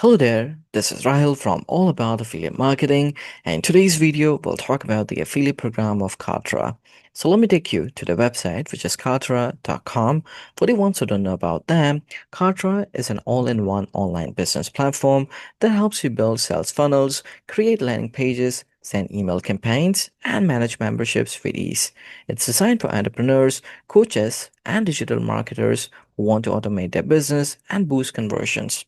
Hello there, this is Rahil from All About Affiliate Marketing, and in today's video we'll talk about the affiliate program of Kartra. So let me take you to the website, which is kartra.com. For the ones who don't know about them, Kartra is an all-in-one online business platform that helps you build sales funnels, create landing pages, send email campaigns, and manage memberships with ease. It's designed for entrepreneurs, coaches, and digital marketers who want to automate their business and boost conversions.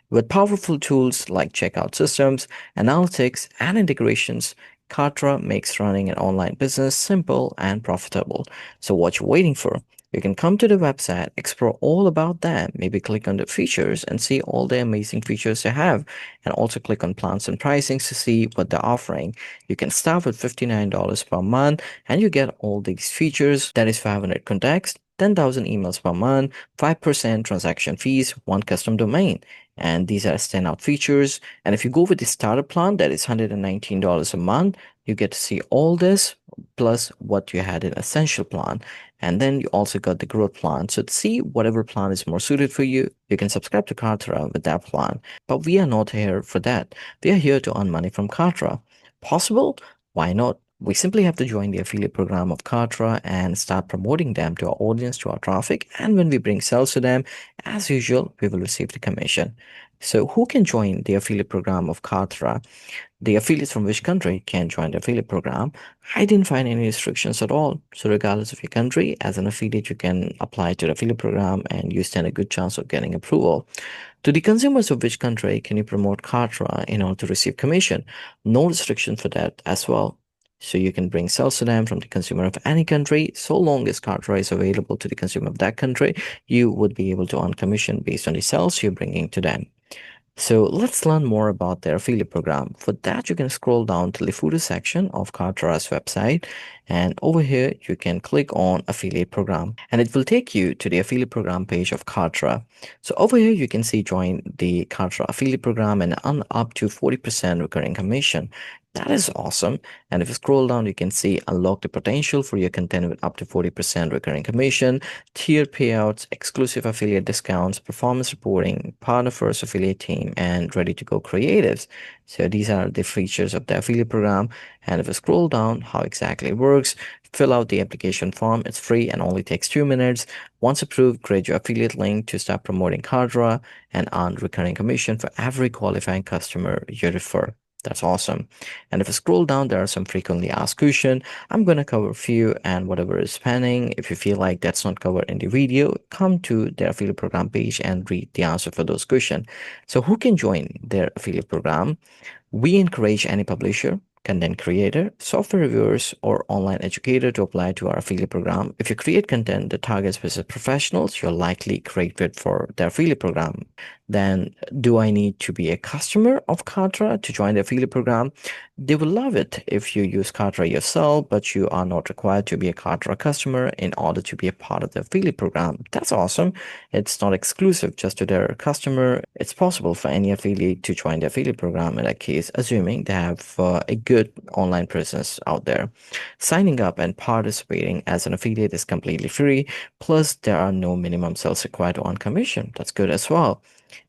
With powerful tools like checkout systems, analytics, and integrations, Kartra makes running an online business simple and profitable. So what you're waiting for? You can come to the website, explore all about them, maybe click on the features and see all the amazing features they have, and also click on plans and pricings to see what they're offering. You can start with $59 per month and you get all these features. That is 500 contacts, 10,000 emails per month, 5% transaction fees, one custom domain. And these are standout features. And if you go with the starter plan, that is $119 a month, you get to see all this plus what you had in essential plan. And then you also got the growth plan. So to see whatever plan is more suited for you, you can subscribe to Kartra with that plan. But we are not here for that. We are here to earn money from Kartra. Possible? Why not? We simply have to join the affiliate program of Kartra and start promoting them to our audience, to our traffic. And when we bring sales to them, as usual, we will receive the commission. So who can join the affiliate program of Kartra? The affiliates from which country can join the affiliate program? I didn't find any restrictions at all. So regardless of your country, as an affiliate, you can apply to the affiliate program and you stand a good chance of getting approval. To the consumers of which country can you promote Kartra in order to receive commission? No restriction for that as well. So you can bring sales to them from the consumer of any country. So long as Kartra is available to the consumer of that country, you would be able to earn commission based on the sales you're bringing to them. So let's learn more about their affiliate program. For that, you can scroll down to the footer section of Kartra's website. And over here, you can click on affiliate program and it will take you to the affiliate program page of Kartra. So over here, you can see join the Kartra affiliate program and earn up to 40% recurring commission. That is awesome. And if you scroll down, you can see unlock the potential for your content with up to 40% recurring commission, tiered payouts, exclusive affiliate discounts, performance reporting, partner first affiliate team, and ready to go creatives. So these are the features of the affiliate program. And if you scroll down, how exactly it works, fill out the application form. It's free and only takes 2 minutes. Once approved, create your affiliate link to start promoting Kartra and earn recurring commission for every qualifying customer you refer. That's awesome. And if I scroll down, there are some frequently asked questions. I'm going to cover a few, and whatever is pending, if you feel like that's not covered in the video, come to their affiliate program page and read the answer for those questions. So who can join their affiliate program? We encourage any publisher, content creator, software reviewers, or online educator to apply to our affiliate program. If you create content that targets business professionals, you're likely great fit for the affiliate program. Then, do I need to be a customer of Kartra to join the affiliate program? They will love it if you use Kartra yourself, but you are not required to be a Kartra customer in order to be a part of the affiliate program. That's awesome. It's not exclusive just to their customer. It's possible for any affiliate to join the affiliate program in that case, assuming they have a good online presence out there. Signing up and participating as an affiliate is completely free. Plus, there are no minimum sales required to earn commission. That's good as well.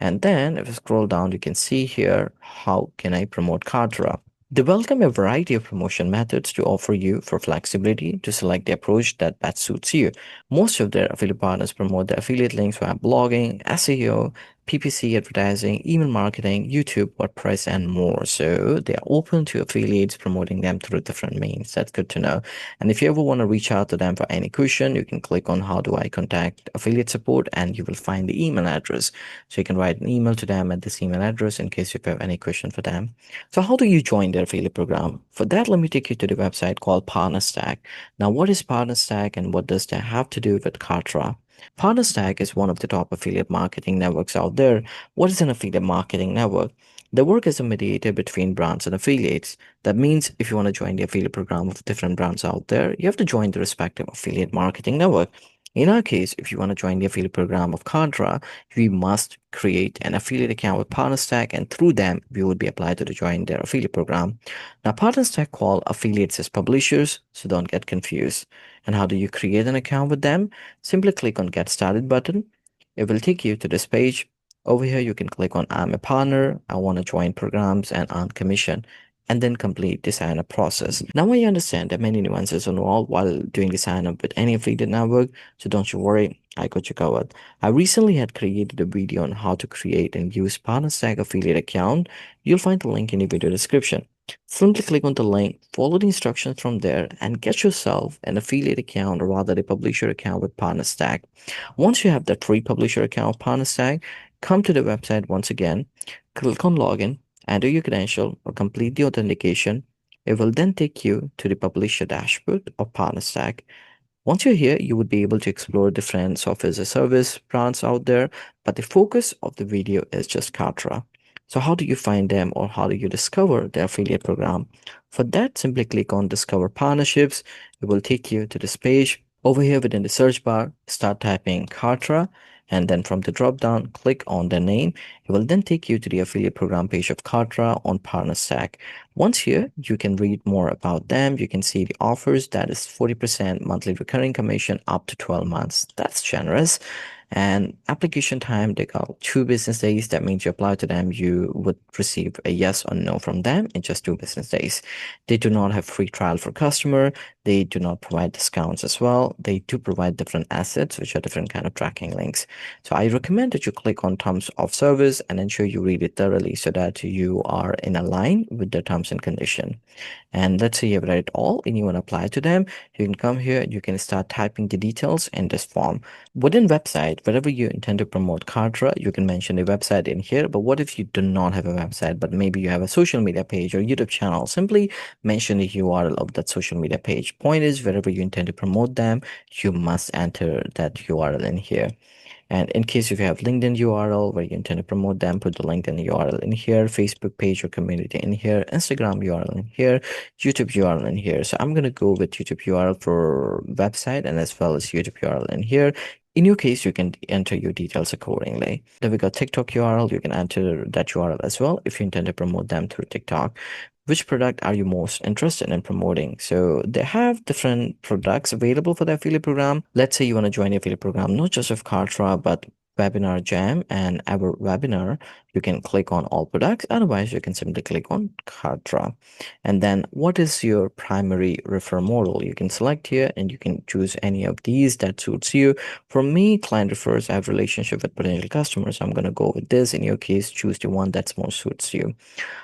And then if you scroll down, you can see here, how can I promote Kartra? They welcome a variety of promotion methods to offer you for flexibility to select the approach that best suits you. Most of their affiliate partners promote their affiliate links via blogging, SEO, PPC advertising, email marketing, YouTube, WordPress, and more. So they are open to affiliates promoting them through different means. That's good to know. And if you ever want to reach out to them for any question, you can click on how do I contact affiliate support and you will find the email address. So you can write an email to them at this email address in case you have any question for them. So how do you join their affiliate program? For that, let me take you to the website called Partner Stack. Now, what is Partner Stack and what does that have to do with Kartra? Partner Stack is one of the top affiliate marketing networks out there. What is an affiliate marketing network? They work as a mediator between brands and affiliates. That means if you want to join the affiliate program of different brands out there, you have to join the respective affiliate marketing network. In our case, if you want to join the affiliate program of Kartra, we must create an affiliate account with PartnerStack, and through them, we would be applied to join their affiliate program. Now, PartnerStack call affiliates as publishers, so don't get confused. And how do you create an account with them? Simply click on Get Started button. It will take you to this page. Over here, you can click on I'm a partner, I want to join programs and earn commission, and then complete the sign up process. Now I understand that many nuances involved while doing the sign up with any affiliate network, so don't you worry, I got you covered. I recently had created a video on how to create and use PartnerStack affiliate account. You'll find the link in the video description. Simply click on the link, follow the instructions from there, and get yourself an affiliate account, or rather a publisher account with PartnerStack. Once you have that free publisher account with PartnerStack, come to the website once again, click on login, enter your credential, or complete the authentication. It will then take you to the publisher dashboard of PartnerStack. Once you're here, you would be able to explore different software as a service brands out there, but the focus of the video is just Kartra. So how do you find them, or how do you discover the affiliate program? For that, simply click on Discover Partnerships. It will take you to this page. Over here within the search bar, start typing Kartra, and then from the drop down, click on their name. It will then take you to the affiliate program page of Kartra on PartnerStack. Once here, you can read more about them. You can see the offers, that is 40% monthly recurring commission up to 12 months. That's generous. And application time, they got 2 business days. That means you apply to them, you would receive a yes or no from them in just 2 business days. They do not have free trial for customer. They do not provide discounts as well. They do provide different assets, which are different kind of tracking links. So I recommend that you click on terms of service and ensure you read it thoroughly so that you are in a line with the terms and condition. And let's say you've read it all and you want to apply to them, you can come here and you can start typing the details in this form. Within website, wherever you intend to promote Kartra, you can mention the website in here. But what if you do not have a website, but maybe you have a social media page or YouTube channel? Simply mention the URL of that social media page. Point is, wherever you intend to promote them, you must enter that URL in here. And in case if you have LinkedIn URL where you intend to promote them, put the LinkedIn URL in here, Facebook page or community in here, Instagram URL in here, YouTube URL in here. So I'm going to go with YouTube URL for website and as well as YouTube URL in here. In your case, you can enter your details accordingly. Then we got TikTok URL. You can enter that URL as well if you intend to promote them through TikTok. Which product are you most interested in promoting? So they have different products available for the affiliate program. Let's say you want to join the affiliate program, not just of Kartra, but Webinar Jam and our webinar. You can click on all products. Otherwise, you can simply click on Kartra. And then what is your primary refer model? You can select here and you can choose any of these that suits you. For me, client refers, I have relationship with potential customers. I'm going to go with this. In your case, choose the one that's more suits you.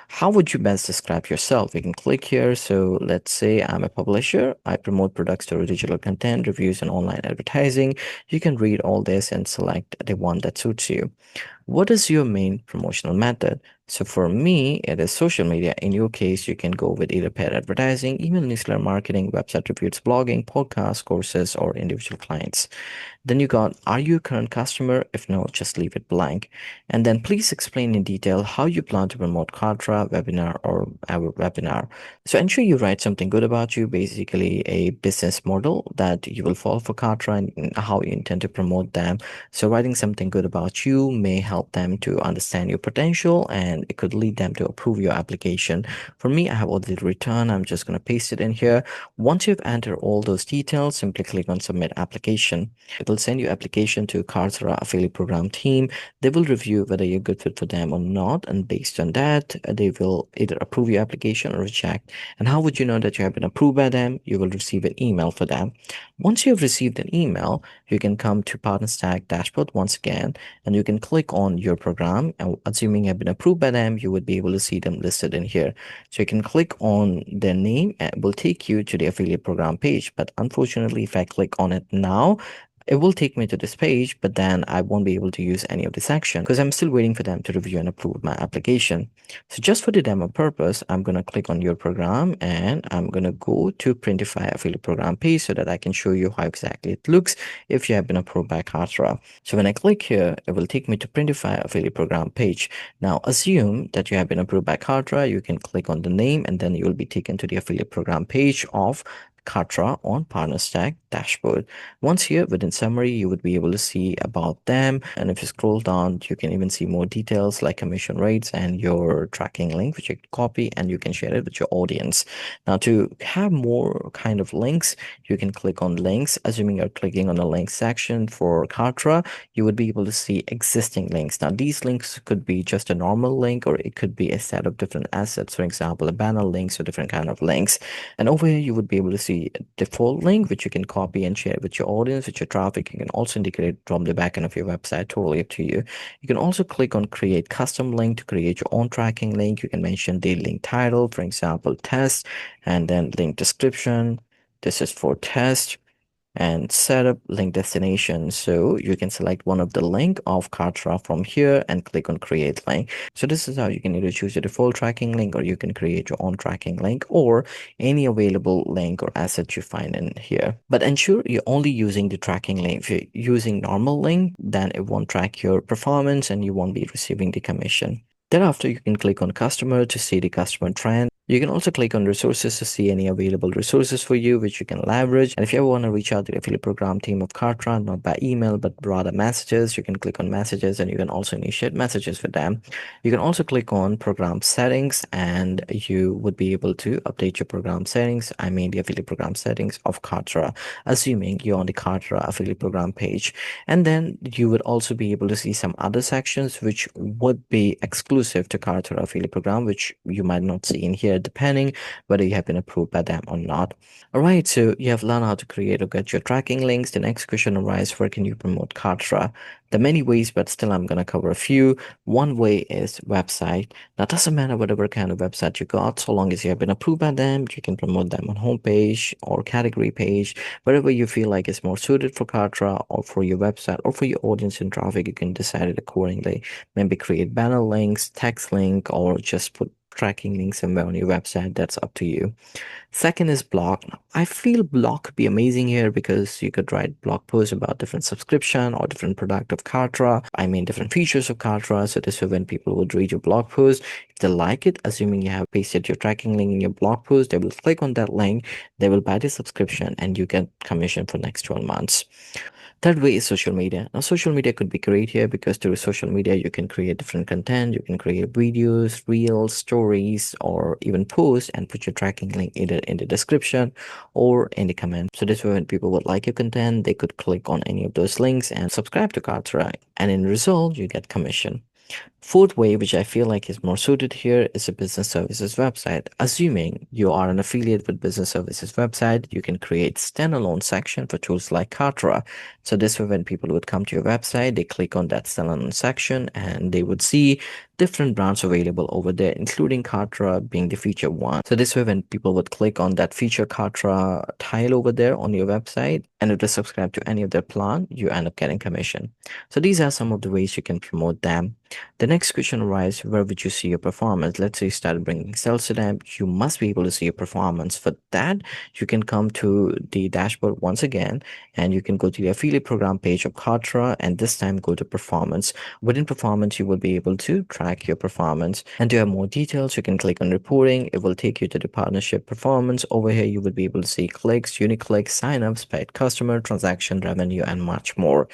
How would you best describe yourself? You can click here. So let's say I'm a publisher. I promote products through digital content, reviews, and online advertising. You can read all this and select the one that suits you. What is your main promotional method? So for me, it is social media. In your case, you can go with either paid advertising, email newsletter marketing, website reviews, blogging, podcasts, courses, or individual clients. Then you got, are you a current customer? If no, just leave it blank. And then please explain in detail how you plan to promote Kartra, webinar, or our webinar. So ensure you write something good about you, basically a business model that you will follow for Kartra and how you intend to promote them. So writing something good about you may help them to understand your potential and it could lead them to approve your application. For me, I have already written. I'm just going to paste it in here. Once you've entered all those details, simply click on submit application. It will send your application to Kartra affiliate program team. They will review whether you're a good fit for them or not. And based on that, they will either approve your application or reject. And how would you know that you have been approved by them? You will receive an email for them. Once you have received an email, you can come to PartnerStack dashboard once again, and you can click on your program. And assuming you have been approved by them, you would be able to see them listed in here. So you can click on their name and it will take you to the affiliate program page. But unfortunately, if I click on it now, it will take me to this page, but then I won't be able to use any of the section because I'm still waiting for them to review and approve my application. So just for the demo purpose, I'm going to click on your program and I'm going to go to Printify affiliate program page so that I can show you how exactly it looks if you have been approved by Kartra. So when I click here, it will take me to Printify affiliate program page. Now assume that you have been approved by Kartra. You can click on the name and then you will be taken to the affiliate program page of Kartra on PartnerStack. dashboard. Once here within summary, you would be able to see about them. And if you scroll down, you can even see more details like commission rates and your tracking link, which you can copy and you can share it with your audience. Now, to have more kind of links, you can click on links. Assuming you're clicking on the links section for Kartra, you would be able to see existing links. Now, these links could be just a normal link, or it could be a set of different assets. For example, a banner links or different kind of links. And over here, you would be able to see a default link, which you can copy and share with your audience, with your traffic. You can also integrate from the backend of your website, totally up to you. You can also click on create custom link to create your own tracking link. You can mention the link title, for example, test, and then link description. This is for test, and set up link destination. So you can select one of the link of Kartra from here and click on create link. So this is how you can either choose your default tracking link, or you can create your own tracking link, or any available link or asset you find in here. But ensure you're only using the tracking link. If you're using normal link, then it won't track your performance and you won't be receiving the commission. Thereafter, you can click on customer to see the customer trend. You can also click on resources to see any available resources for you, which you can leverage. And if you ever want to reach out to the affiliate program team of Kartra, not by email, but rather messages, you can click on messages and you can also initiate messages with them. You can also click on program settings and you would be able to update your program settings. I mean, the affiliate program settings of Kartra, assuming you're on the Kartra affiliate program page. And then you would also be able to see some other sections which would be exclusive to Kartra affiliate program, which you might not see in here, depending whether you have been approved by them or not. All right, so you have learned how to create or get your tracking links. The next question arises, where can you promote Kartra? There are many ways, but still I'm going to cover a few. One way is website. Now, it doesn't matter whatever kind of website you got, so long as you have been approved by them, you can promote them on homepage or category page, wherever you feel like is more suited for Kartra or for your website or for your audience and traffic. You can decide it accordingly. Maybe create banner links, text link, or just put tracking link somewhere on your website. That's up to you. Second is blog. I feel blog could be amazing here because you could write blog posts about different subscription or different product of Kartra. I mean, different features of Kartra. So this way, when people would read your blog post, if they like it, assuming you have pasted your tracking link in your blog post, they will click on that link, they will buy the subscription, and you get commission for next 12 months. Third way is social media. Now, social media could be great here because through social media, you can create different content. You can create videos, reels, stories, or even posts and put your tracking link either in the description or in the comment. So this way, when people would like your content, they could click on any of those links and subscribe to Kartra. And in result, you get commission. Fourth way, which I feel like is more suited here, is a business services website. Assuming you are an affiliate with business services website, you can create standalone section for tools like Kartra. So this way, when people would come to your website, they click on that standalone section and they would see different brands available over there, including Kartra being the feature one. So this way, when people would click on that feature Kartra tile over there on your website, and if they subscribe to any of their plan, you end up getting commission. So these are some of the ways you can promote them. The next question arises, where would you see your performance? Let's say you started bringing sales to them, you must be able to see your performance. For that, you can come to the dashboard once again, and you can go to the affiliate program page of Kartra, and this time go to performance. Within performance, you will be able to track your performance. And to have more details, you can click on reporting. It will take you to the partnership performance. Over here, you will be able to see clicks, unique clicks, signups, paid customer, transaction revenue, and much more.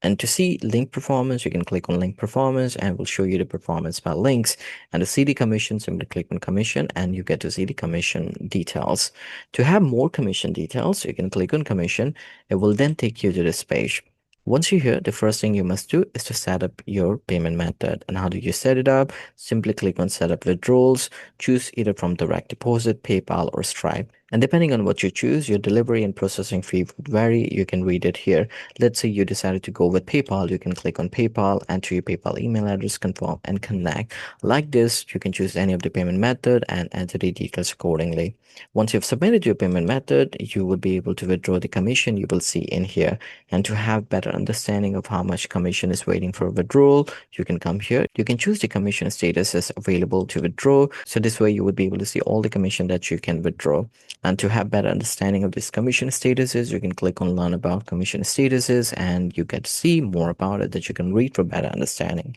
And to see link performance, you can click on link performance and it will show you the performance by links. And to see the commission, simply click on commission and you get to see the commission details. To have more commission details, you can click on commission. It will then take you to this page. Once you're here, the first thing you must do is to set up your payment method. And how do you set it up? Simply click on set up withdrawals, choose either from direct deposit, PayPal, or Stripe. And depending on what you choose, your delivery and processing fee would vary. You can read it here. Let's say you decided to go with PayPal. You can click on PayPal, enter your PayPal email address, confirm, and connect. Like this, you can choose any of the payment method and enter the details accordingly. Once you've submitted your payment method, you will be able to withdraw the commission you will see in here. And to have better understanding of how much commission is waiting for withdrawal, you can come here. You can choose the commission status as available to withdraw. So this way you would be able to see all the commission that you can withdraw. And to have better understanding of this commission statuses, you can click on learn about commission statuses and you get to see more about it that you can read for better understanding.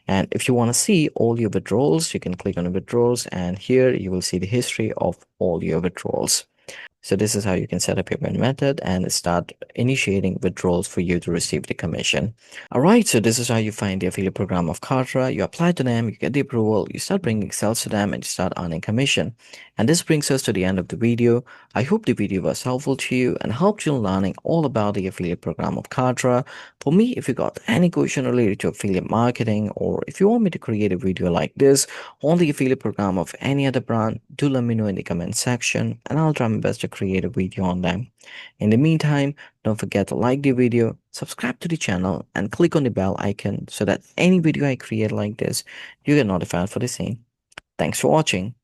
And if you want to see all your withdrawals, you can click on withdrawals and here you will see the history of all your withdrawals. So this is how you can set up your payment method and start initiating withdrawals for you to receive the commission. All right, so this is how you find the affiliate program of Kartra. You apply to them, you get the approval, you start bringing sales to them, and you start earning commission. And this brings us to the end of the video. I hope the video was helpful to you and helped you in learning all about the affiliate program of Kartra. For me, if you got any question related to affiliate marketing, or if you want me to create a video like this on the affiliate program of any other brand, do let me know in the comment section and I'll try my best to create a video on them. In the meantime, don't forget to like the video, subscribe to the channel, and click on the bell icon so that any video I create like this, you get notified for the same. Thanks for watching.